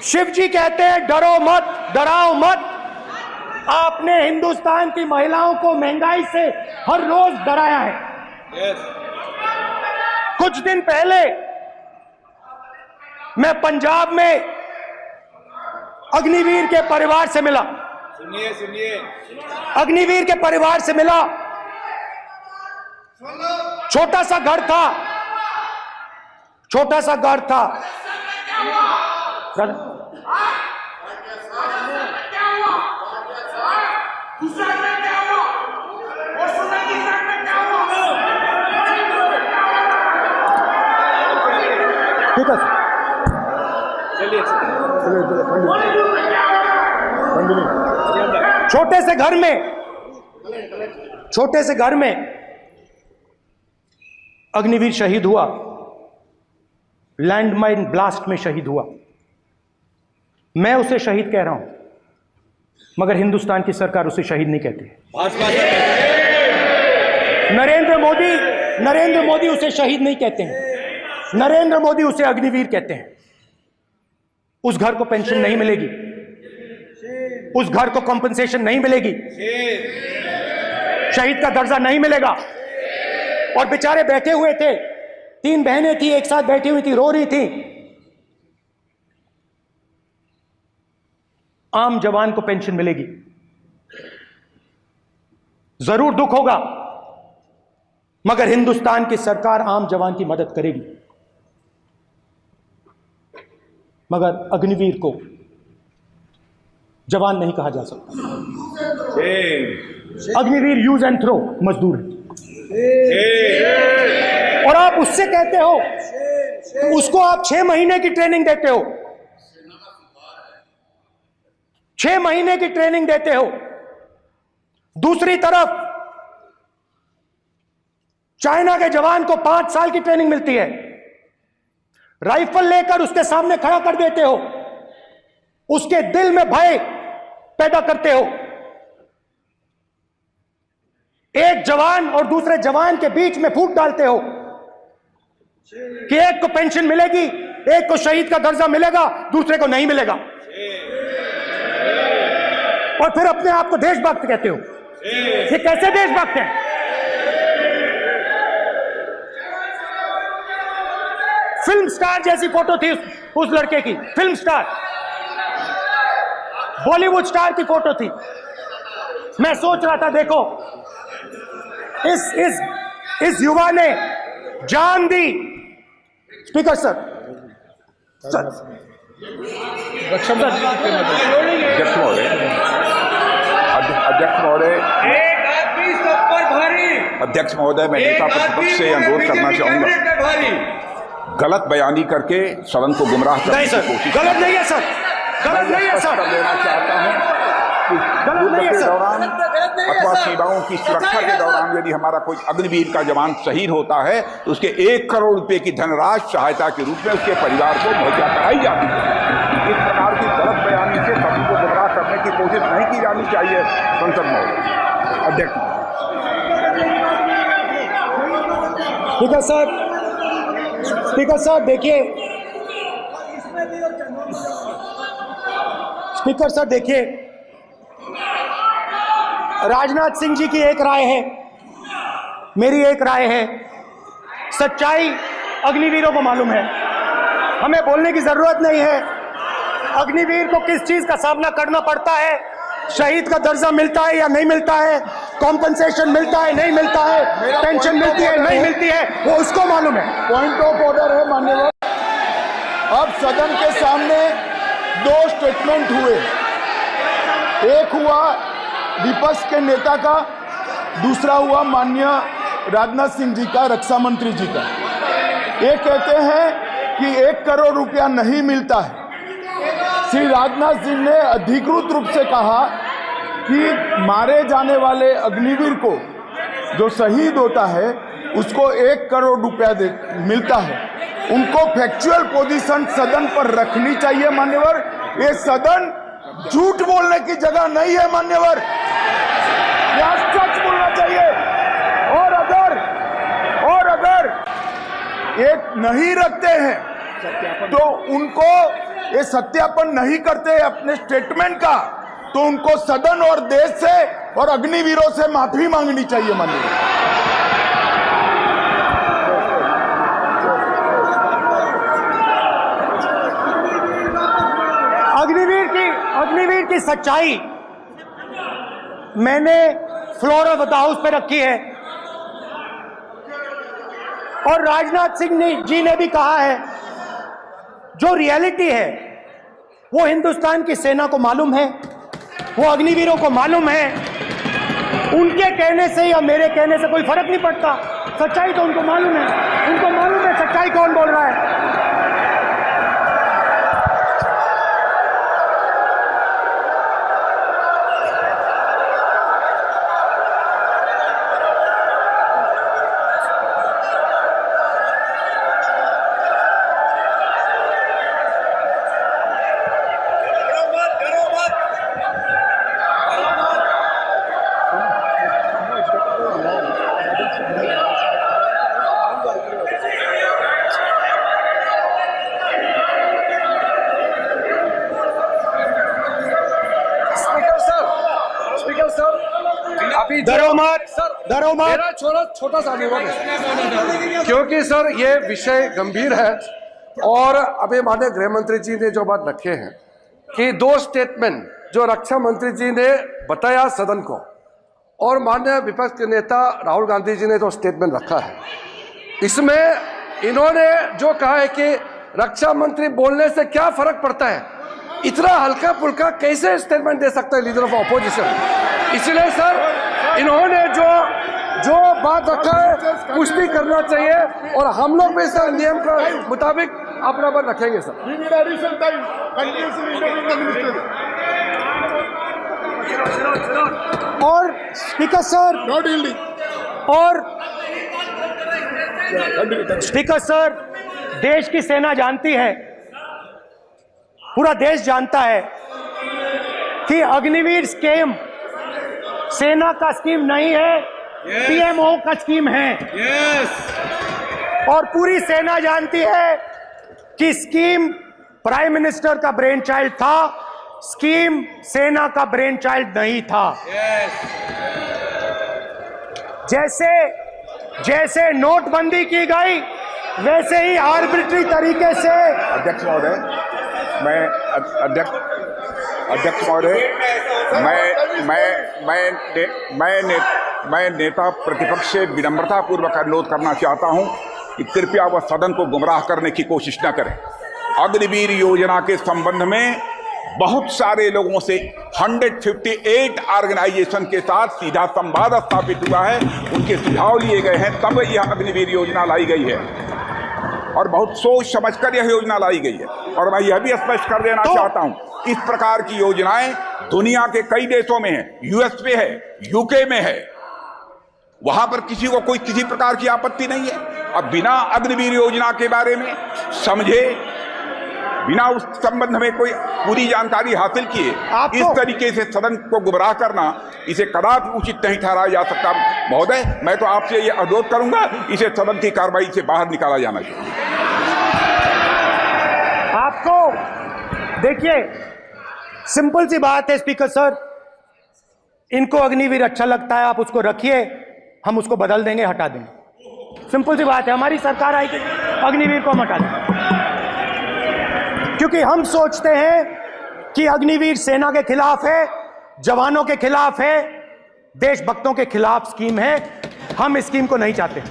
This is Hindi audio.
शिव जी कहते हैं डरो मत, डराओ मत। आपने हिंदुस्तान की महिलाओं को महंगाई से हर रोज डराया है। कुछ दिन पहले मैं पंजाब में अग्निवीर के परिवार से मिला। सुनिए अग्निवीर के परिवार से मिला। छोटा सा घर था, छोटा सा घर था। ठीक है, चलिए छोटे से घर में अग्निवीर शहीद हुआ, लैंडमाइन ब्लास्ट में शहीद हुआ। मैं उसे शहीद कह रहा हूं, मगर हिंदुस्तान की सरकार उसे शहीद नहीं कहती। नरेंद्र मोदी उसे शहीद नहीं कहते हैं। नरेंद्र मोदी उसे अग्निवीर कहते हैं। उस घर को पेंशन नहीं मिलेगी, उस घर को कॉम्पेंसेशन नहीं मिलेगी, शहीद का दर्जा नहीं मिलेगा। और बेचारे बैठे हुए थे, 3 बहनें थी, एक साथ बैठी हुई थी, रो रही थी। आम जवान को पेंशन मिलेगी, जरूर दुख होगा, मगर हिंदुस्तान की सरकार आम जवान की मदद करेगी। मगर अग्निवीर को जवान नहीं कहा जा सकता। अग्निवीर यूज एंड थ्रो मजदूर है। और आप उससे कहते हो, उसको आप 6 महीने की ट्रेनिंग देते हो, 6 महीने की ट्रेनिंग देते हो। दूसरी तरफ चाइना के जवान को 5 साल की ट्रेनिंग मिलती है। राइफल लेकर उसके सामने खड़ा कर देते हो, उसके दिल में भय पैदा करते हो। एक जवान और दूसरे जवान के बीच में फूट डालते हो कि एक को पेंशन मिलेगी, एक को शहीद का दर्जा मिलेगा, दूसरे को नहीं मिलेगा। और फिर अपने आप को देशभक्त कहते हो। ये कैसे देशभक्त हैं? फिल्म स्टार जैसी फोटो थी उस लड़के की, फिल्म स्टार, बॉलीवुड स्टार की फोटो थी। मैं सोच रहा था, देखो इस युवा ने जान दी। स्पीकर सर, अध्यक्ष महोदय, मैं नेता प्रतिपक्ष से अनुरोध करना चाहूंगा, गलत बयानी करके सदन को गुमराह करने की कोशिश। गलत नहीं है सर, गलत नहीं है सर, देना चाहता हूं गलत नहीं है के सर। दौरान अथवा सीमाओं की सुरक्षा के दौरान यदि हमारा कोई अग्निवीर का जवान शहीद होता है तो उसके 1 करोड़ रुपए की धनराशि सहायता के रूप में उसके परिवार को मुहैया कराई जाती है। इस प्रकार की गलत बयानी से सभी को गुमराह करने की कोशिश नहीं की जानी चाहिए। संसद में अध्यक्ष। स्पीकर साहब, स्पीकर साहब देखिए, स्पीकर साहब देखिए, राजनाथ सिंह जी की एक राय है, मेरी एक राय है। सच्चाई अग्निवीरों को मालूम है, हमें बोलने की जरूरत नहीं है। अग्निवीर को किस चीज का सामना करना पड़ता है, शहीद का दर्जा मिलता है या नहीं मिलता है, कॉम्पेंसेशन मिलता है नहीं मिलता है, पेंशन मिलती है नहीं मिलती है, वो उसको मालूम है। पॉइंट ऑफ ऑर्डर है माननीय। अब सदन के सामने 2 स्टेटमेंट हुए, एक हुआ विपक्ष के नेता का, दूसरा हुआ माननीय राजनाथ सिंह जी का, रक्षा मंत्री जी का। ये कहते हैं कि 1 करोड़ रुपया नहीं मिलता है। श्री राजनाथ सिंह ने अधिकृत रूप से कहा कि मारे जाने वाले अग्निवीर को जो शहीद होता है उसको 1 करोड़ रुपया मिलता है। उनको फैक्चुअल पोजीशन सदन पर रखनी चाहिए मान्यवर। ये सदन झूठ बोलने की जगह नहीं है मान्यवर, यहाँ सच बोलना चाहिए। और अगर एक नहीं रखते हैं तो उनको ये सत्यापन नहीं करते अपने स्टेटमेंट का, तो उनको सदन और देश से और अग्निवीरों से माफी मांगनी चाहिए। माननीय अग्निवीर की सच्चाई मैंने फ्लोर ऑफ द हाउस पे रखी है, और राजनाथ सिंह जी ने भी कहा है जो रियलिटी है वो हिंदुस्तान की सेना को मालूम है, वो अग्निवीरों को मालूम है। उनके कहने से या मेरे कहने से कोई फर्क नहीं पड़ता, सच्चाई तो उनको मालूम है, उनको मालूम है सच्चाई कौन बोल रहा है। मेरा छोटा सा अनुरोध है, क्योंकि सर ये विषय गंभीर है, और अभी माननीय गृह मंत्री जी ने जो बात रखे हैं कि 2 स्टेटमेंट जो रक्षा मंत्री जी ने बताया सदन को, और माननीय विपक्ष के नेता राहुल गांधी जी ने जो स्टेटमेंट रखा है, इसमें इन्होंने जो कहा है कि रक्षा मंत्री बोलने से क्या फर्क पड़ता है, इतना हल्का फुल्का कैसे स्टेटमेंट दे सकता है लीडर ऑफ ऑपोजिशन। इसलिए सर इन्होंने जो बात रखा है पुष्टि करना चाहिए, और हम लोग भी सर नियम के मुताबिक अपना बात रखेंगे सर। और स्पीकर सर स्पीकर सर, देश की सेना जानती है, पूरा देश जानता है कि अग्निवीर स्कीम सेना का स्कीम नहीं है, पीएमओ का स्कीम है। और पूरी सेना जानती है कि स्कीम प्राइम मिनिस्टर का ब्रेन चाइल्ड था, स्कीम सेना का ब्रेन चाइल्ड नहीं था। जैसे नोटबंदी की गई वैसे ही आर्बिट्री तरीके से। अध्यक्ष महोदय, मैं नेता प्रतिपक्ष से विनम्रता पूर्वक अनुरोध करना चाहता हूं कि कृपया वह सदन को गुमराह करने की कोशिश न करें। अग्निवीर योजना के संबंध में बहुत सारे लोगों से 158 ऑर्गेनाइजेशन के साथ सीधा संवाद स्थापित हुआ है, उनके सुझाव लिए गए हैं, तब यह अग्निवीर योजना लाई गई है, और बहुत सोच समझकर यह योजना लाई गई है। और मैं यह भी स्पष्ट कर देना चाहता हूं, इस प्रकार की योजनाएं दुनिया के कई देशों में है, यूएस में है, यूके में है, वहां पर किसी को कोई किसी प्रकार की आपत्ति नहीं है। अब बिना अग्निवीर योजना के बारे में समझे, बिना उस संबंध में कोई पूरी जानकारी हासिल किए इस तरीके से सदन को गुमराह करना, इसे कदापि उचित नहीं ठहराया जा सकता। महोदय, मैं तो आपसे ये अनुरोध करूंगा, इसे सदन की कार्रवाई से बाहर निकाला जाना चाहिए। आपको देखिए, सिंपल सी बात है स्पीकर सर, इनको अग्निवीर अच्छा लगता है, आप उसको रखिए, हम उसको बदल देंगे, हटा देंगे। सिंपल सी बात है, हमारी सरकार आएगी, अग्निवीर को हम हटा देंगे, क्योंकि हम सोचते हैं कि अग्निवीर सेना के खिलाफ है, जवानों के खिलाफ है, देशभक्तों के खिलाफ स्कीम है। हम इस स्कीम को नहीं चाहते।